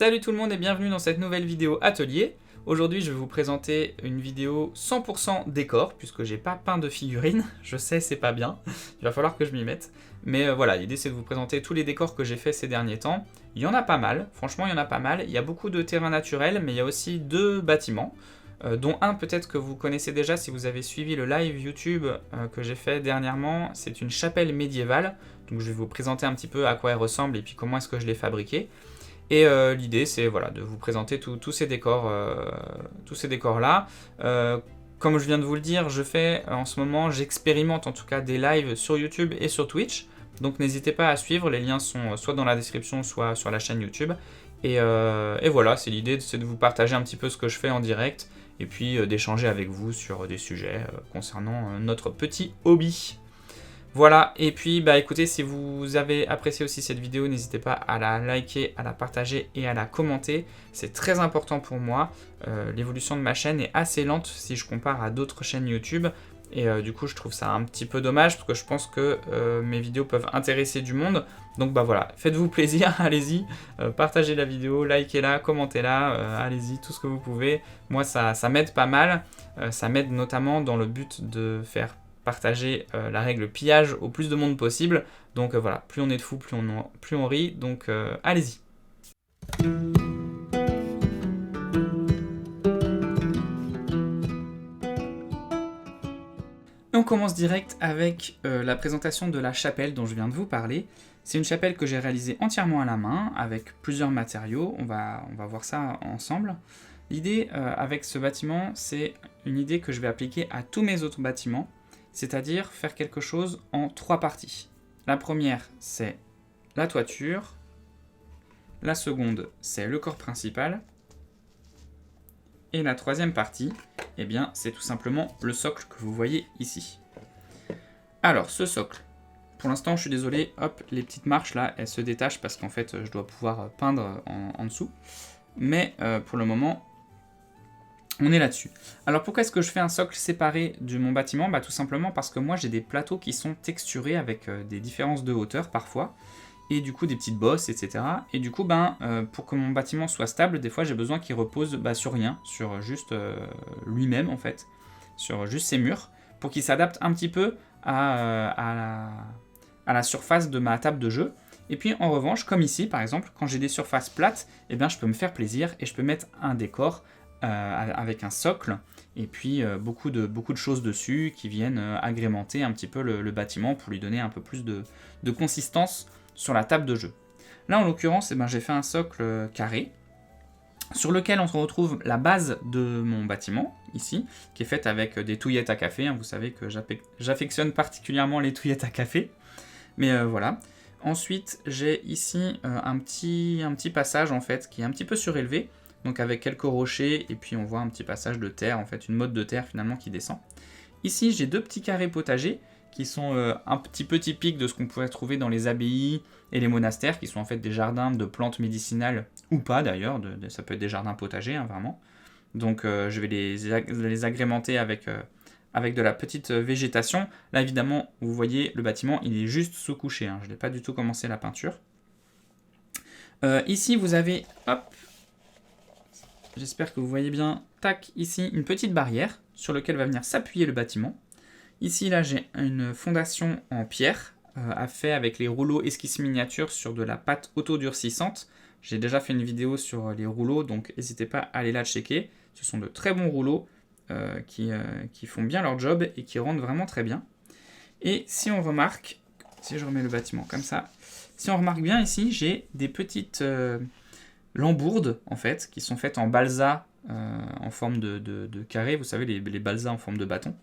Salut tout le monde et bienvenue dans cette nouvelle vidéo atelier. Aujourd'hui je vais vous présenter une vidéo 100% décor puisque j'ai pas peint de figurines. Je sais, c'est pas bien, il va falloir que je m'y mette. Mais voilà, l'idée c'est de vous présenter tous les décors que j'ai fait ces derniers temps. Il y en a pas mal, franchement il y en a pas mal. Il y a beaucoup de terrains naturels mais il y a aussi deux bâtiments. Dont un peut-être que vous connaissez déjà si vous avez suivi le live YouTube que j'ai fait dernièrement. C'est une chapelle médiévale, donc je vais vous présenter un petit peu à quoi elle ressemble et puis comment est-ce que je l'ai fabriquée. Et l'idée, c'est voilà, de vous présenter tous ces décors-là. Comme je viens de vous le dire, je fais en ce moment, j'expérimente en tout cas des lives sur YouTube et sur Twitch. Donc n'hésitez pas à suivre, les liens sont soit dans la description, soit sur la chaîne YouTube. Et voilà, c'est l'idée, c'est de vous partager un petit peu ce que je fais en direct, et puis d'échanger avec vous sur des sujets concernant notre petit hobby. Voilà, et puis bah écoutez, si vous avez apprécié aussi cette vidéo, n'hésitez pas à la liker, à la partager et à la commenter. C'est très important pour moi. L'évolution de ma chaîne est assez lente si je compare à d'autres chaînes YouTube. Et du coup, je trouve ça un petit peu dommage parce que je pense que mes vidéos peuvent intéresser du monde. Donc bah voilà, faites-vous plaisir, allez-y, partagez la vidéo, likez-la, commentez-la, allez-y, tout ce que vous pouvez. Moi, ça m'aide pas mal. Ça m'aide notamment dans le but de faire partager la règle pillage au plus de monde possible. Donc voilà, plus on est de fous, plus on rit. Donc allez-y. Et on commence direct avec la présentation de la chapelle dont je viens de vous parler. C'est une chapelle que j'ai réalisée entièrement à la main, avec plusieurs matériaux. On va voir ça ensemble. L'idée avec ce bâtiment, c'est une idée que je vais appliquer à tous mes autres bâtiments, c'est-à-dire faire quelque chose en 3 parties. La première, c'est la toiture. La seconde, c'est le corps principal. Et la troisième partie, eh bien, c'est tout simplement le socle que vous voyez ici. Alors, ce socle, pour l'instant, je suis désolé, hop, les petites marches là, elles se détachent parce qu'en fait, je dois pouvoir peindre en dessous. Mais pour le moment, on est là-dessus. Alors pourquoi est-ce que je fais un socle séparé de mon bâtiment? Bah, tout simplement parce que moi j'ai des plateaux qui sont texturés avec des différences de hauteur parfois, et du coup des petites bosses, etc. Et du coup, pour que mon bâtiment soit stable, des fois j'ai besoin qu'il repose sur rien, sur juste lui-même en fait, sur juste ses murs, pour qu'il s'adapte un petit peu à la surface de ma table de jeu. Et puis en revanche, comme ici par exemple, quand j'ai des surfaces plates, eh bien, je peux me faire plaisir et je peux mettre un décor avec un socle, et puis beaucoup de choses dessus qui viennent agrémenter un petit peu le bâtiment pour lui donner un peu plus de consistance sur la table de jeu. Là en l'occurrence, j'ai fait un socle carré, sur lequel on retrouve la base de mon bâtiment, ici, qui est faite avec des touillettes à café, hein. Vous savez que j'affectionne particulièrement les touillettes à café, mais voilà. Ensuite, j'ai ici un petit passage en fait qui est un petit peu surélevé, donc avec quelques rochers, et puis on voit un petit passage de terre, en fait une motte de terre finalement qui descend. Ici j'ai deux petits carrés potagers qui sont un petit peu typiques de ce qu'on pourrait trouver dans les abbayes et les monastères, qui sont en fait des jardins de plantes médicinales, ou pas d'ailleurs, ça peut être des jardins potagers, hein, vraiment. Donc je vais les agrémenter avec de la petite végétation. Là évidemment, vous voyez, le bâtiment il est juste sous-couché, hein. Je n'ai pas du tout commencé la peinture. Ici vous avez, hop, j'espère que vous voyez bien, tac, ici une petite barrière sur laquelle va venir s'appuyer le bâtiment. Ici, là, j'ai une fondation en pierre, fait avec les rouleaux esquisse miniature sur de la pâte auto-durcissante. J'ai déjà fait une vidéo sur les rouleaux, donc n'hésitez pas à aller la checker. Ce sont de très bons rouleaux qui font bien leur job et qui rendent vraiment très bien. Et si on remarque, si je remets le bâtiment comme ça, si on remarque bien ici, j'ai des petites lambourdes en fait, qui sont faites en balsa en forme de carré, vous savez, les balsas en forme de bâton.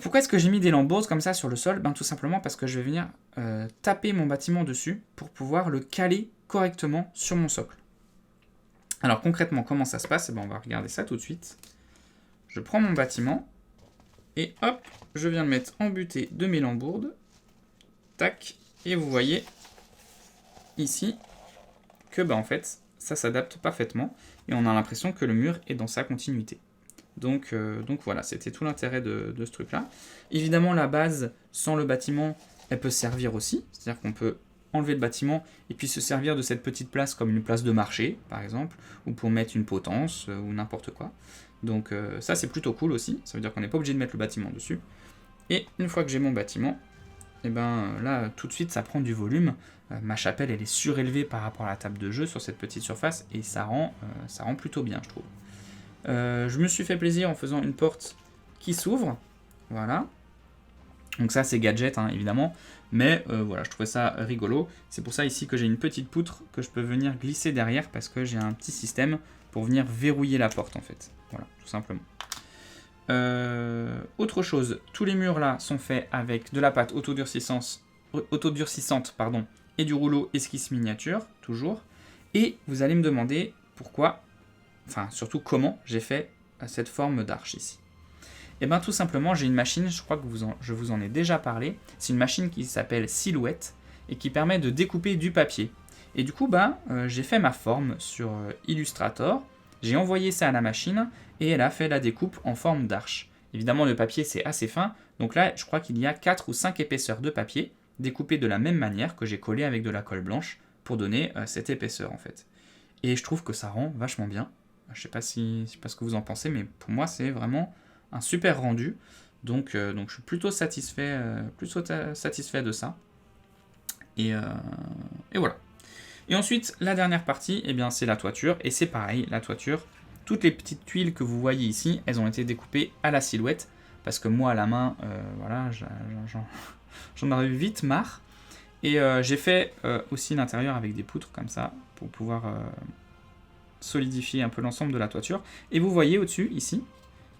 Pourquoi est-ce que j'ai mis des lambourdes comme ça sur le sol? Tout simplement parce que je vais venir taper mon bâtiment dessus pour pouvoir le caler correctement sur mon socle. Alors concrètement, comment ça se passe? On va regarder ça tout de suite. Je prends mon bâtiment et hop, je viens le mettre en butée de mes lambourdes. Tac, et vous voyez ici que en fait, ça s'adapte parfaitement et on a l'impression que le mur est dans sa continuité. Donc voilà, c'était tout l'intérêt de ce truc-là. Évidemment, la base, sans le bâtiment, elle peut servir aussi. C'est-à-dire qu'on peut enlever le bâtiment et puis se servir de cette petite place comme une place de marché, par exemple, ou pour mettre une potence ou n'importe quoi. Donc ça, c'est plutôt cool aussi. Ça veut dire qu'on n'est pas obligé de mettre le bâtiment dessus. Et une fois que j'ai mon bâtiment, et ben là, tout de suite, ça prend du volume. Ma chapelle, elle est surélevée par rapport à la table de jeu sur cette petite surface et ça rend plutôt bien, je trouve. Je me suis fait plaisir en faisant une porte qui s'ouvre. Voilà. Donc ça, c'est gadget, hein, évidemment. Mais voilà, je trouvais ça rigolo. C'est pour ça ici que j'ai une petite poutre que je peux venir glisser derrière parce que j'ai un petit système pour venir verrouiller la porte, en fait. Voilà, tout simplement. Autre chose, tous les murs là sont faits avec de la pâte autodurcissante et du rouleau esquisse miniature, toujours. Et vous allez me demander pourquoi, enfin surtout comment j'ai fait cette forme d'arche ici. Et bien tout simplement, j'ai une machine, je crois que je vous en ai déjà parlé, c'est une machine qui s'appelle Silhouette et qui permet de découper du papier. Et du coup, j'ai fait ma forme sur Illustrator, j'ai envoyé ça à la machine et elle a fait la découpe en forme d'arche. Évidemment, le papier c'est assez fin, donc là je crois qu'il y a 4 ou 5 épaisseurs de papier découpées de la même manière que j'ai collé avec de la colle blanche pour donner cette épaisseur en fait. Et je trouve que ça rend vachement bien. Je sais pas ce que vous en pensez, mais pour moi c'est vraiment un super rendu. Donc je suis plutôt satisfait de ça. Et voilà. Et ensuite, la dernière partie, eh bien, c'est la toiture. Et c'est pareil, la toiture, toutes les petites tuiles que vous voyez ici, elles ont été découpées à la Silhouette. Parce que moi, à la main, voilà, j'en avais vite marre. Et j'ai fait aussi l'intérieur avec des poutres comme ça, pour pouvoir solidifier un peu l'ensemble de la toiture. Et vous voyez au-dessus, ici,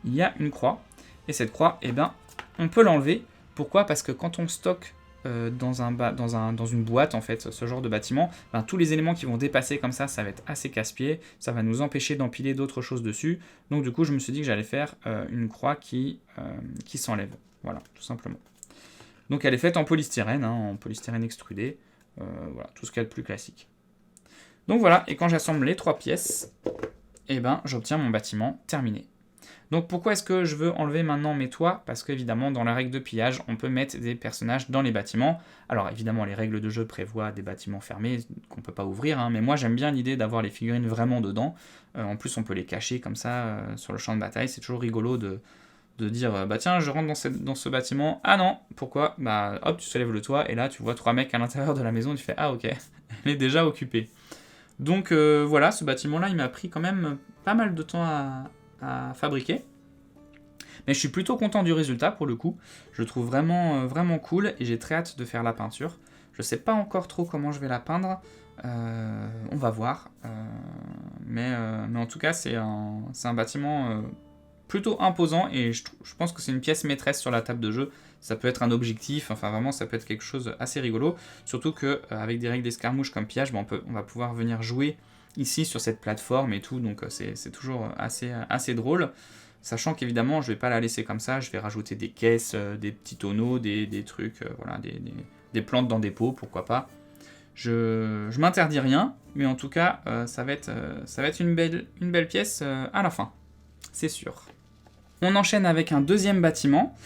il y a une croix. Et cette croix, eh ben, on peut l'enlever. Pourquoi ? Parce que quand on stocke dans une boîte, en fait, ce genre de bâtiment, tous les éléments qui vont dépasser comme ça va être assez casse-pied. Ça va nous empêcher d'empiler d'autres choses dessus. Donc du coup, je me suis dit que j'allais faire une croix qui s'enlève. Voilà, tout simplement. Donc elle est faite en polystyrène, en polystyrène extrudé. Voilà, tout ce qu'il y a de plus classique. Donc voilà, et quand j'assemble les 3 pièces, eh ben, j'obtiens mon bâtiment terminé. Donc pourquoi est-ce que je veux enlever maintenant mes toits ? Parce qu'évidemment, dans la règle de pillage, on peut mettre des personnages dans les bâtiments. Alors évidemment, les règles de jeu prévoient des bâtiments fermés qu'on ne peut pas ouvrir, mais moi j'aime bien l'idée d'avoir les figurines vraiment dedans. En plus, on peut les cacher comme ça sur le champ de bataille. C'est toujours rigolo de dire tiens, je rentre dans ce bâtiment. Ah non, pourquoi ? Hop, tu soulèves le toit et là tu vois 3 mecs à l'intérieur de la maison. Tu fais ah ok, elle est déjà occupée. Donc voilà, ce bâtiment-là, il m'a pris quand même pas mal de temps à fabriquer. Mais je suis plutôt content du résultat pour le coup. Je le trouve vraiment, vraiment cool et j'ai très hâte de faire la peinture. Je sais pas encore trop comment je vais la peindre. On va voir. Mais en tout cas, c'est un bâtiment plutôt imposant et je pense que c'est une pièce maîtresse sur la table de jeu. Ça peut être un objectif, enfin vraiment ça peut être quelque chose assez rigolo. Surtout qu'avec des règles d'escarmouche comme pillage, on va pouvoir venir jouer ici sur cette plateforme et tout, donc c'est toujours assez drôle. Sachant qu'évidemment je vais pas la laisser comme ça, je vais rajouter des caisses, des petits tonneaux, des trucs, voilà, des plantes dans des pots, pourquoi pas. Je m'interdis rien, mais en tout cas ça va être une belle pièce à la fin, c'est sûr. On enchaîne avec un deuxième bâtiment,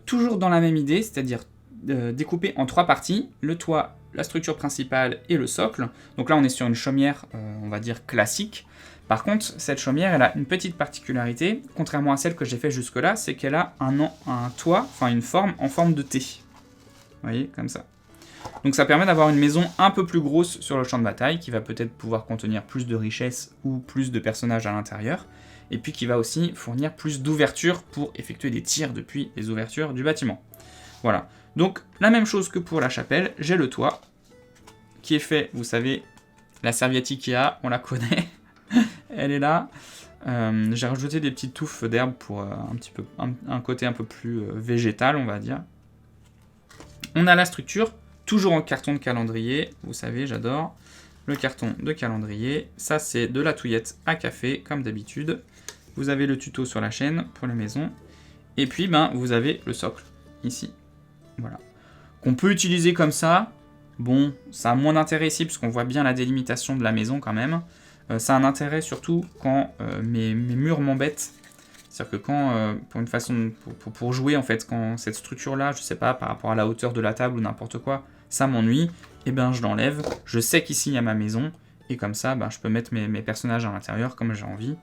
toujours dans la même idée, c'est-à-dire découpé en 3 parties, le toit, la structure principale et le socle. Donc là on est sur une chaumière, on va dire classique. Par contre, cette chaumière, elle a une petite particularité, contrairement à celle que j'ai fait jusque-là, c'est qu'elle a un toit, enfin une forme en forme de T. Vous voyez, comme ça. Donc ça permet d'avoir une maison un peu plus grosse sur le champ de bataille, qui va peut-être pouvoir contenir plus de richesses ou plus de personnages à l'intérieur, et puis qui va aussi fournir plus d'ouvertures pour effectuer des tirs depuis les ouvertures du bâtiment. Voilà. Donc la même chose que pour la chapelle, j'ai le toit, qui est fait, vous savez, la serviette Ikea, on la connaît. Elle est là. J'ai rajouté des petites touffes d'herbe pour un côté un peu plus végétal, on va dire. On a la structure, toujours en carton de calendrier. Vous savez, j'adore le carton de calendrier. Ça, c'est de la touillette à café, comme d'habitude. Vous avez le tuto sur la chaîne pour les maisons. Et puis, vous avez le socle, ici. Voilà. Qu'on peut utiliser comme ça. Bon, ça a moins d'intérêt ici, parce qu'on voit bien la délimitation de la maison quand même. Ça a un intérêt surtout quand mes murs m'embêtent. C'est-à-dire que quand, pour jouer, en fait, quand cette structure-là, je sais pas, par rapport à la hauteur de la table ou n'importe quoi, ça m'ennuie, et ben je l'enlève, je sais qu'ici il y a ma maison, et comme ça je peux mettre mes personnages à l'intérieur comme j'ai envie.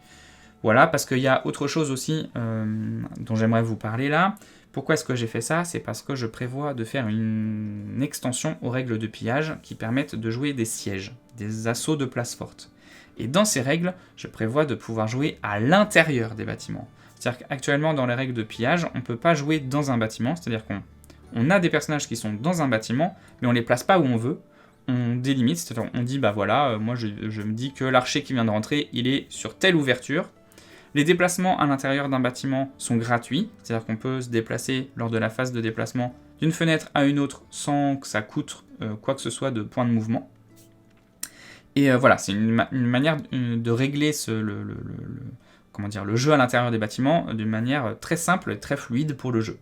Voilà, parce qu'il y a autre chose aussi dont j'aimerais vous parler là. Pourquoi est-ce que j'ai fait ça? C'est parce que je prévois de faire une extension aux règles de pillage qui permettent de jouer des sièges, des assauts de place forte. Et dans ces règles, je prévois de pouvoir jouer à l'intérieur des bâtiments. C'est-à-dire qu'actuellement, dans les règles de pillage, on ne peut pas jouer dans un bâtiment, c'est-à-dire qu'on a des personnages qui sont dans un bâtiment, mais on ne les place pas où on veut. On délimite, c'est-à-dire on dit, moi je me dis que l'archer qui vient de rentrer, il est sur telle ouverture. Les déplacements à l'intérieur d'un bâtiment sont gratuits, c'est-à-dire qu'on peut se déplacer lors de la phase de déplacement d'une fenêtre à une autre sans que ça coûte quoi que ce soit de points de mouvement. Et voilà, c'est une manière de régler le jeu à l'intérieur des bâtiments d'une manière très simple et très fluide pour le jeu.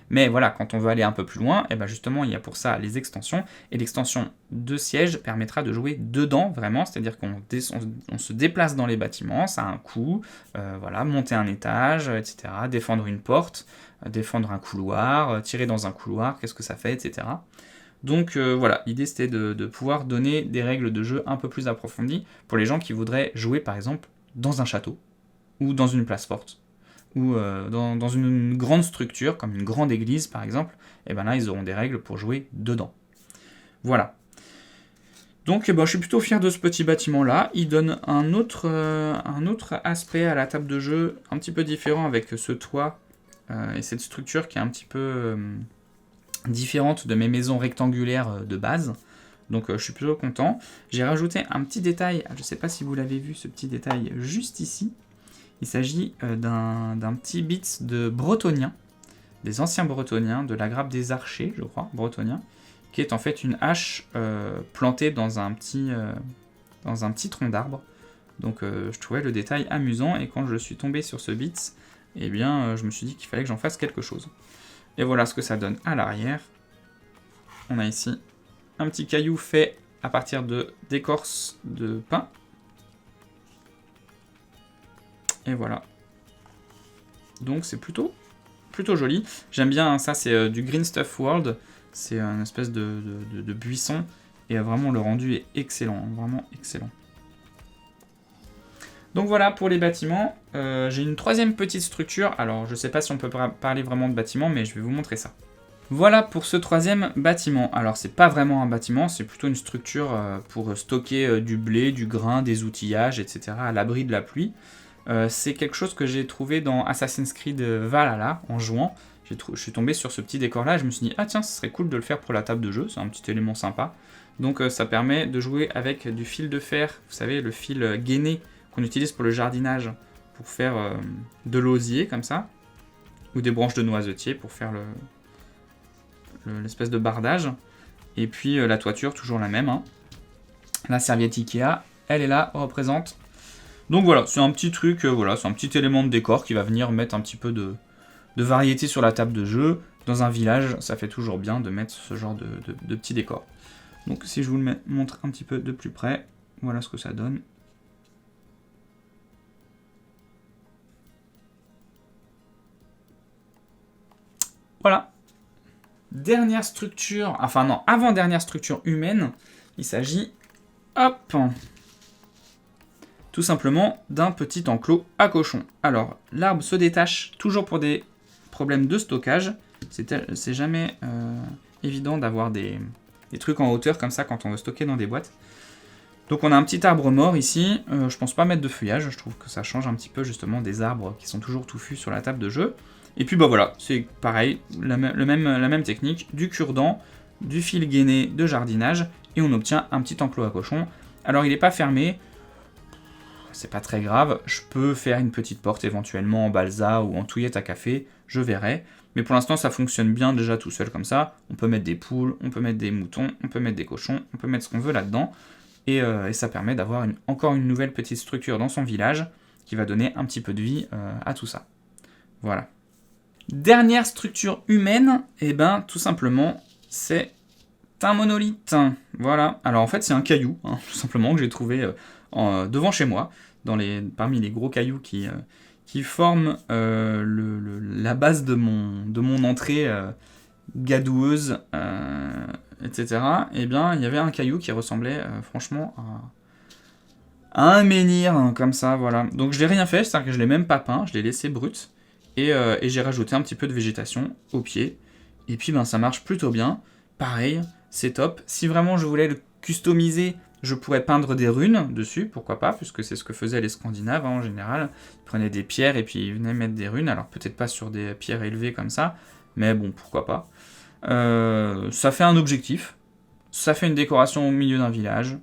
Mais voilà, quand on veut aller un peu plus loin, et ben justement, il y a pour ça les extensions. Et l'extension de siège permettra de jouer dedans, vraiment. C'est-à-dire qu'on se déplace dans les bâtiments, ça a un coût. Monter un étage, etc. Défendre une porte, défendre un couloir, tirer dans un couloir, qu'est-ce que ça fait, etc. Donc voilà, l'idée c'était de pouvoir donner des règles de jeu un peu plus approfondies pour les gens qui voudraient jouer, par exemple, dans un château, ou dans une place forte, ou dans une grande structure, comme une grande église par exemple, et ben là ils auront des règles pour jouer dedans. Voilà. Donc je suis plutôt fier de ce petit bâtiment là, il donne un autre aspect à la table de jeu, un petit peu différent avec ce toit et cette structure qui est un petit peu différente de mes maisons rectangulaires de base. Donc je suis plutôt content. J'ai rajouté un petit détail, je ne sais pas si vous l'avez vu ce petit détail juste ici. Il s'agit d'un petit bit de bretonien, des anciens bretoniens, de la grappe des archers, je crois, bretoniens, qui est en fait une hache plantée dans un petit tronc d'arbre. Donc je trouvais le détail amusant, et quand je suis tombé sur ce bit, eh bien, je me suis dit qu'il fallait que j'en fasse quelque chose. Et voilà ce que ça donne à l'arrière. On a ici un petit caillou fait à partir d'écorce de pin. Et voilà. Donc c'est plutôt joli. J'aime bien, ça c'est du Green Stuff World. C'est une espèce de buisson. Et vraiment le rendu est excellent, vraiment excellent. Donc voilà pour les bâtiments. J'ai une troisième petite structure. Alors je sais pas si on peut parler vraiment de bâtiment, mais je vais vous montrer ça. Voilà pour ce troisième bâtiment. Alors c'est pas vraiment un bâtiment, c'est plutôt une structure pour stocker du blé, du grain, des outillages, etc. à l'abri de la pluie. C'est quelque chose que j'ai trouvé dans Assassin's Creed Valhalla en jouant. Je suis tombé sur ce petit décor là et je me suis dit, ah tiens, ce serait cool de le faire pour la table de jeu, c'est un petit élément sympa. Donc ça permet de jouer avec du fil de fer, vous savez, le fil gainé qu'on utilise pour le jardinage, pour faire de l'osier comme ça, ou des branches de noisetier pour faire l'espèce de bardage. Et puis la toiture, toujours la même. Hein. La serviette Ikea, elle est là, représente. Donc voilà, c'est un petit truc, c'est un petit élément de décor qui va venir mettre un petit peu de variété sur la table de jeu. Dans un village, ça fait toujours bien de mettre ce genre de petit décor. Donc si je vous le montre un petit peu de plus près, voilà ce que ça donne. Voilà. Dernière structure, avant-dernière structure humaine, il s'agit, tout simplement d'un petit enclos à cochons. Alors, l'arbre se détache toujours pour des problèmes de stockage. C'est jamais évident d'avoir des trucs en hauteur comme ça quand on veut stocker dans des boîtes. Donc on a un petit arbre mort ici. Je pense pas mettre de feuillage, je trouve que ça change un petit peu justement des arbres qui sont toujours touffus sur la table de jeu. Et puis voilà, c'est pareil, la même technique, du cure-dent, du fil gainé de jardinage, et on obtient un petit enclos à cochons. Alors il n'est pas fermé, c'est pas très grave, je peux faire une petite porte éventuellement en balsa ou en touillette à café, je verrai. Mais pour l'instant ça fonctionne bien déjà tout seul comme ça. On peut mettre des poules, on peut mettre des moutons, on peut mettre des cochons, on peut mettre ce qu'on veut là-dedans. Et ça permet d'avoir encore une nouvelle petite structure dans son village qui va donner un petit peu de vie à tout ça. Voilà. Dernière structure humaine, tout simplement, c'est un monolithe. Voilà. Alors en fait, c'est un caillou, tout simplement, que j'ai trouvé devant chez moi, parmi les gros cailloux qui forment la base de mon entrée gadoueuse etc., eh bien, il y avait un caillou qui ressemblait franchement à un menhir, hein, comme ça, voilà. Donc je l'ai rien fait, c'est-à-dire que je l'ai même pas peint, je l'ai laissé brut, et j'ai rajouté un petit peu de végétation au pied, et puis ben, ça marche plutôt bien. Pareil, c'est top. Si vraiment je voulais le customiser, je pourrais peindre des runes dessus, pourquoi pas, puisque c'est ce que faisaient les Scandinaves, hein, en général. Ils prenaient des pierres et puis ils venaient mettre des runes, alors peut-être pas sur des pierres élevées comme ça, mais bon, pourquoi pas. Ça fait un objectif, ça fait une décoration au milieu d'un village,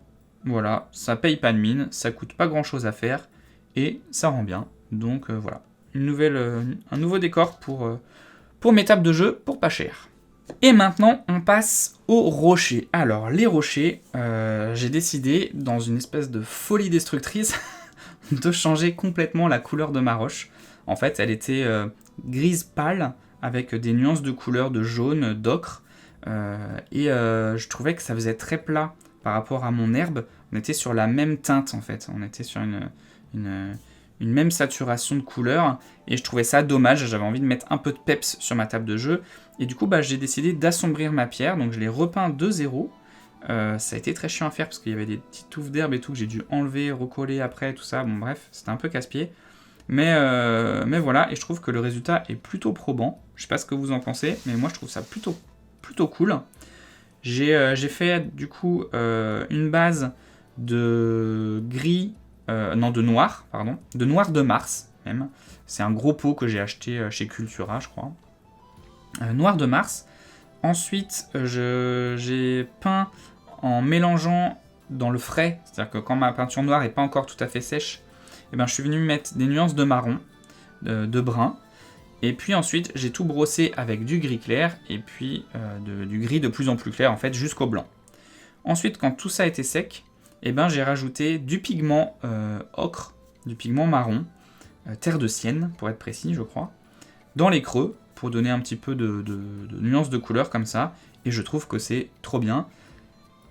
voilà, ça paye pas de mine, ça coûte pas grand chose à faire, et ça rend bien, donc voilà. Un nouveau décor pour mes tables de jeu pour pas cher. Et maintenant, on passe aux rochers. Alors, les rochers, j'ai décidé, dans une espèce de folie destructrice, de changer complètement la couleur de ma roche. En fait, elle était grise pâle, avec des nuances de couleur de jaune, d'ocre, et je trouvais que ça faisait très plat par rapport à mon herbe. On était sur la même teinte, en fait. On était sur une même saturation de couleurs, et je trouvais ça dommage. J'avais envie de mettre un peu de peps sur ma table de jeu, et du coup, bah, j'ai décidé d'assombrir ma pierre, donc je l'ai repeint de zéro. Ça a été très chiant à faire, parce qu'il y avait des petites touffes d'herbe et tout, que j'ai dû enlever, recoller après, tout ça. Bon bref, c'était un peu casse-pied. Mais voilà, et je trouve que le résultat est plutôt probant. Je sais pas ce que vous en pensez, mais moi je trouve ça plutôt cool. J'ai fait du coup une base de gris, de noir, pardon, de noir de Mars même. C'est un gros pot que j'ai acheté chez Cultura, je crois. Noir de Mars. Ensuite, j'ai peint en mélangeant dans le frais, c'est-à-dire que quand ma peinture noire n'est pas encore tout à fait sèche, eh ben, je suis venu mettre des nuances de marron, de brun, et puis ensuite j'ai tout brossé avec du gris clair, et puis du gris de plus en plus clair en fait jusqu'au blanc. Ensuite, quand tout ça était sec, eh ben, j'ai rajouté du pigment ocre, du pigment marron, terre de sienne pour être précis je crois, dans les creux, pour donner un petit peu de nuances de couleur comme ça, et je trouve que c'est trop bien.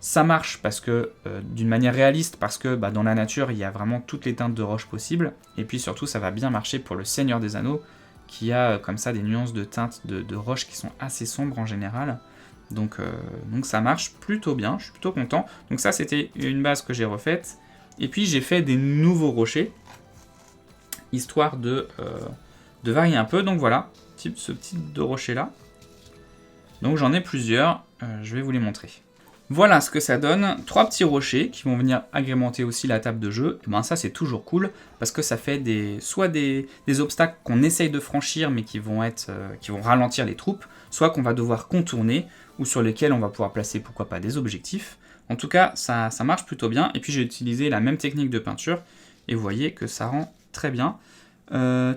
Ça marche parce que d'une manière réaliste, parce que dans la nature il y a vraiment toutes les teintes de roche possibles, et puis surtout ça va bien marcher pour le Seigneur des Anneaux, qui a comme ça des nuances de teintes de roche qui sont assez sombres en général, donc ça marche plutôt bien, je suis plutôt content. Donc ça c'était une base que j'ai refaite, et puis j'ai fait des nouveaux rochers, histoire de varier un peu, donc voilà, ce type de rocher là. Donc j'en ai plusieurs, je vais vous les montrer. Voilà ce que ça donne, 3 petits rochers qui vont venir agrémenter aussi la table de jeu. Et ben ça c'est toujours cool, parce que ça fait soit des obstacles qu'on essaye de franchir mais qui vont ralentir les troupes, soit qu'on va devoir contourner, ou sur lesquels on va pouvoir placer pourquoi pas des objectifs. En tout cas ça marche plutôt bien, et puis j'ai utilisé la même technique de peinture, et vous voyez que ça rend très bien.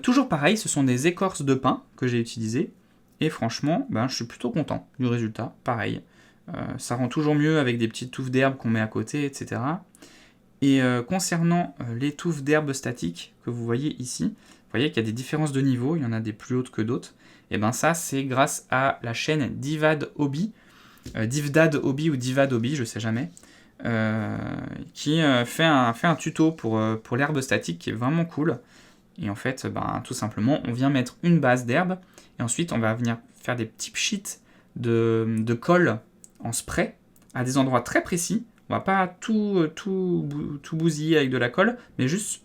Toujours pareil, ce sont des écorces de pin que j'ai utilisées, et franchement je suis plutôt content du résultat, pareil. Ça rend toujours mieux avec des petites touffes d'herbe qu'on met à côté, etc. Et concernant les touffes d'herbe statiques que vous voyez ici, vous voyez qu'il y a des différences de niveau, il y en a des plus hautes que d'autres. Et ben ça c'est grâce à la chaîne Divad Hobby, Divdad Hobby ou Divad Hobby, je sais jamais, qui fait un tuto pour l'herbe statique qui est vraiment cool. Et en fait, tout simplement, on vient mettre une base d'herbe, et ensuite on va venir faire des petits pchits de colle en spray à des endroits très précis. On va pas tout bousiller avec de la colle, mais juste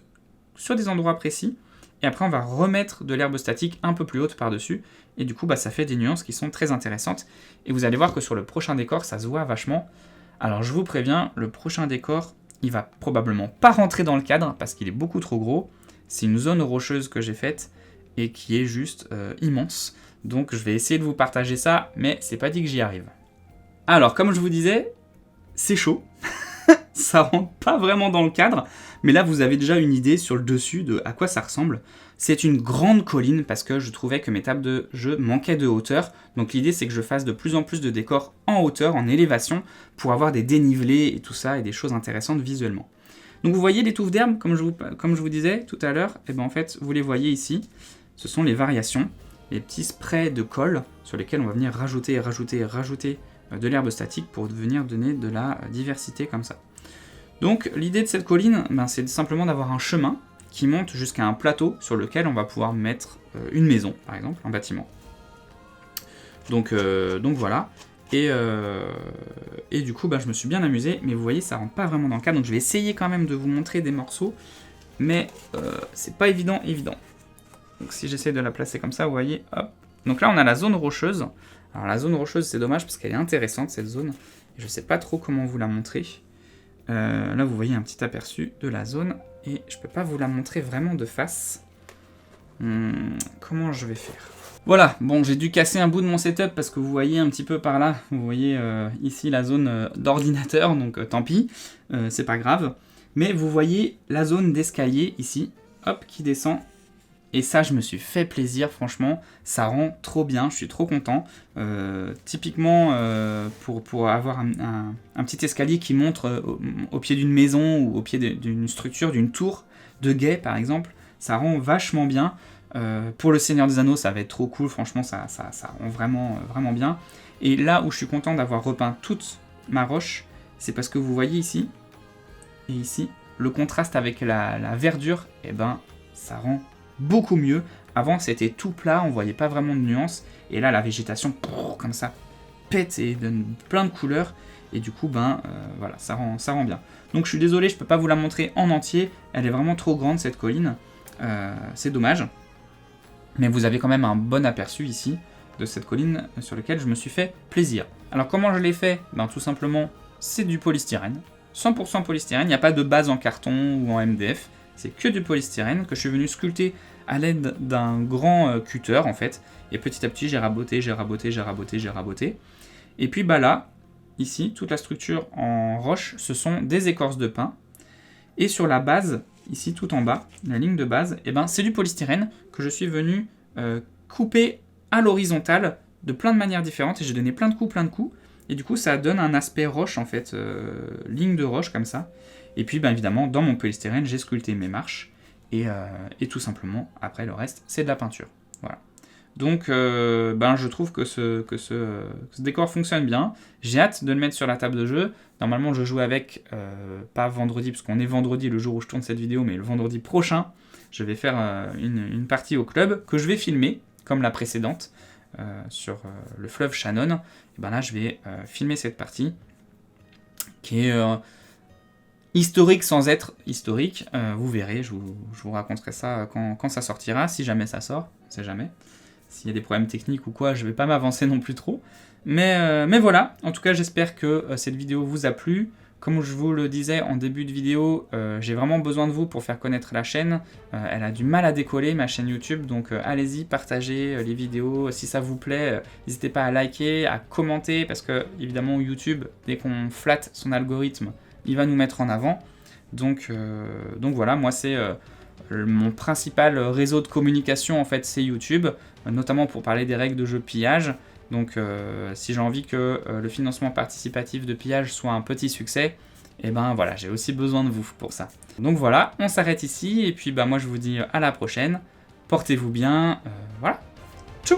sur des endroits précis. Et après, on va remettre de l'herbe statique un peu plus haute par-dessus. Et du coup, ça fait des nuances qui sont très intéressantes. Et vous allez voir que sur le prochain décor, ça se voit vachement. Alors, je vous préviens, le prochain décor, il va probablement pas rentrer dans le cadre parce qu'il est beaucoup trop gros. C'est une zone rocheuse que j'ai faite et qui est juste immense. Donc, je vais essayer de vous partager ça, mais c'est pas dit que j'y arrive. Alors, comme je vous disais, c'est chaud. Ça rentre pas vraiment dans le cadre, mais là vous avez déjà une idée sur le dessus de à quoi ça ressemble. C'est une grande colline parce que je trouvais que mes tables de jeu manquaient de hauteur, donc l'idée c'est que je fasse de plus en plus de décors en hauteur, en élévation, pour avoir des dénivelés et tout ça, et des choses intéressantes visuellement. Donc vous voyez les touffes d'herbe, comme je vous disais tout à l'heure, et ben en fait vous les voyez ici, ce sont les variations, les petits sprays de colle sur lesquels on va venir rajouter de l'herbe statique pour venir donner de la diversité comme ça. Donc l'idée de cette colline, c'est simplement d'avoir un chemin qui monte jusqu'à un plateau sur lequel on va pouvoir mettre une maison, par exemple, un bâtiment. Donc voilà. Et du coup, je me suis bien amusé, mais vous voyez, ça rentre pas vraiment dans le cadre, donc je vais essayer quand même de vous montrer des morceaux, mais c'est pas évident. Donc si j'essaie de la placer comme ça, vous voyez, hop. Donc là, on a la zone rocheuse. Alors la zone rocheuse, c'est dommage parce qu'elle est intéressante, cette zone. Je sais pas trop comment vous la montrer. Là, vous voyez un petit aperçu de la zone, et je peux pas vous la montrer vraiment de face. Comment je vais faire ? Voilà, bon, j'ai dû casser un bout de mon setup parce que vous voyez un petit peu par là, vous voyez ici la zone d'ordinateur, donc tant pis, c'est pas grave. Mais vous voyez la zone d'escalier ici, hop, qui descend. Et ça, je me suis fait plaisir, franchement, ça rend trop bien, je suis trop content. Typiquement, pour avoir un petit escalier qui monte au pied d'une maison ou au pied d'une structure, d'une tour de guet par exemple, ça rend vachement bien. Pour le Seigneur des Anneaux, ça va être trop cool, franchement, ça rend vraiment, vraiment bien. Et là où je suis content d'avoir repeint toute ma roche, c'est parce que vous voyez ici, et ici, le contraste avec la verdure, et ça rend beaucoup mieux. Avant, c'était tout plat, on voyait pas vraiment de nuances, et là, la végétation, comme ça, pète et donne plein de couleurs, et du coup, voilà, ça rend bien. Donc je suis désolé, je peux pas vous la montrer en entier, elle est vraiment trop grande, cette colline, c'est dommage. Mais vous avez quand même un bon aperçu ici de cette colline sur laquelle je me suis fait plaisir. Alors comment je l'ai fait ? Tout simplement, c'est du polystyrène. 100% polystyrène, il n'y a pas de base en carton ou en MDF. C'est que du polystyrène que je suis venu sculpter à l'aide d'un grand cutter en fait. Et petit à petit, j'ai raboté. Et puis là, ici, toute la structure en roche, ce sont des écorces de pin. Et sur la base, ici tout en bas, la ligne de base, c'est du polystyrène que je suis venu couper à l'horizontale de plein de manières différentes, et j'ai donné plein de coups, et du coup ça donne un aspect roche en fait, ligne de roche comme ça. Et puis évidemment, dans mon polystyrène, j'ai sculpté mes marches, et tout simplement, après le reste, c'est de la peinture. Voilà. Donc je trouve que ce décor fonctionne bien. J'ai hâte de le mettre sur la table de jeu. Normalement je joue avec, pas vendredi, parce qu'on est vendredi le jour où je tourne cette vidéo, mais le vendredi prochain, je vais faire une partie au club que je vais filmer, comme la précédente, sur le fleuve Shannon. Et là je vais filmer cette partie, qui est historique sans être historique. Vous verrez, je vous raconterai ça quand ça sortira, si jamais ça sort, on sait jamais. S'il y a des problèmes techniques ou quoi, je vais pas m'avancer non plus trop. Mais voilà, en tout cas j'espère que cette vidéo vous a plu. Comme je vous le disais en début de vidéo, j'ai vraiment besoin de vous pour faire connaître la chaîne. Elle a du mal à décoller, ma chaîne YouTube, donc allez-y, partagez les vidéos. Si ça vous plaît, n'hésitez pas à liker, à commenter, parce que évidemment YouTube, dès qu'on flatte son algorithme, il va nous mettre en avant. Donc voilà, moi c'est mon principal réseau de communication en fait, c'est YouTube, notamment pour parler des règles de jeu pillage. Donc si j'ai envie que le financement participatif de pillage soit un petit succès, et voilà, j'ai aussi besoin de vous pour ça. Donc voilà, on s'arrête ici, et puis moi je vous dis à la prochaine, portez-vous bien, voilà, tchou!